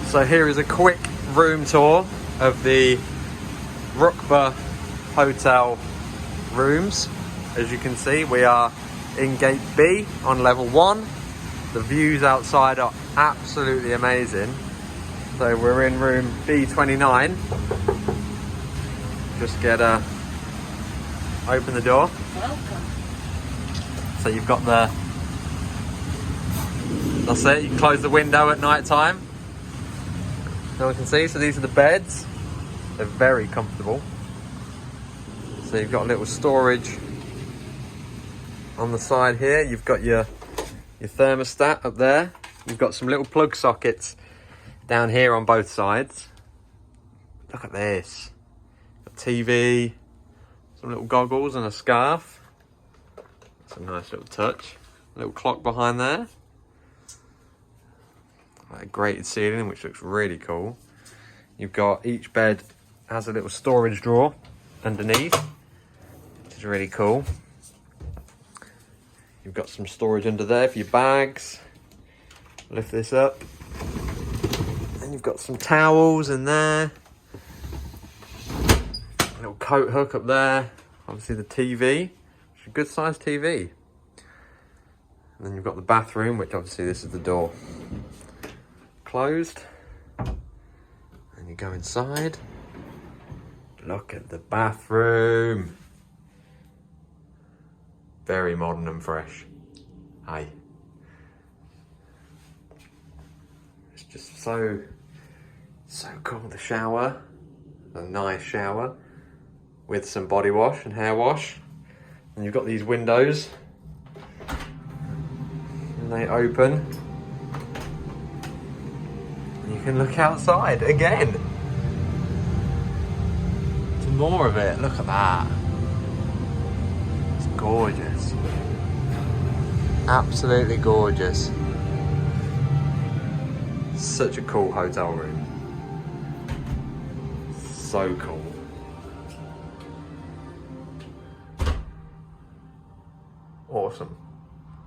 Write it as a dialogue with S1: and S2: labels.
S1: So here is a quick room tour of the Lindbergh Hotel Rooms. As you can see, we are in gate B on level 1. The views outside are absolutely amazing. So we're in room B29. Just get open the door.
S2: Welcome.
S1: So you've got that's it, you close the window at night time. No one can see, so these are the beds. They're very comfortable. So you've got a little storage on the side here. You've got your thermostat up there. You've got some little plug sockets down here on both sides. Look at this. A TV, some little goggles and a scarf. That's a nice little touch. A little clock behind there. A grated ceiling, which looks really cool. You've got, each bed has a little storage drawer underneath, which is really cool. You've got some storage under there for your bags. Lift this up. And you've got some towels in there. A little coat hook up there. Obviously the TV, which is a good sized TV. And then you've got the bathroom, which obviously this is the door. Closed. And you go inside. Look at the bathroom. Very modern and fresh. Hey. It's just so cool. The shower. A nice shower. With some body wash and hair wash. And you've got these windows. And they open. And you can look outside again. To more of it. Look at that. It's gorgeous. Absolutely gorgeous. Such a cool hotel room. So cool. Awesome.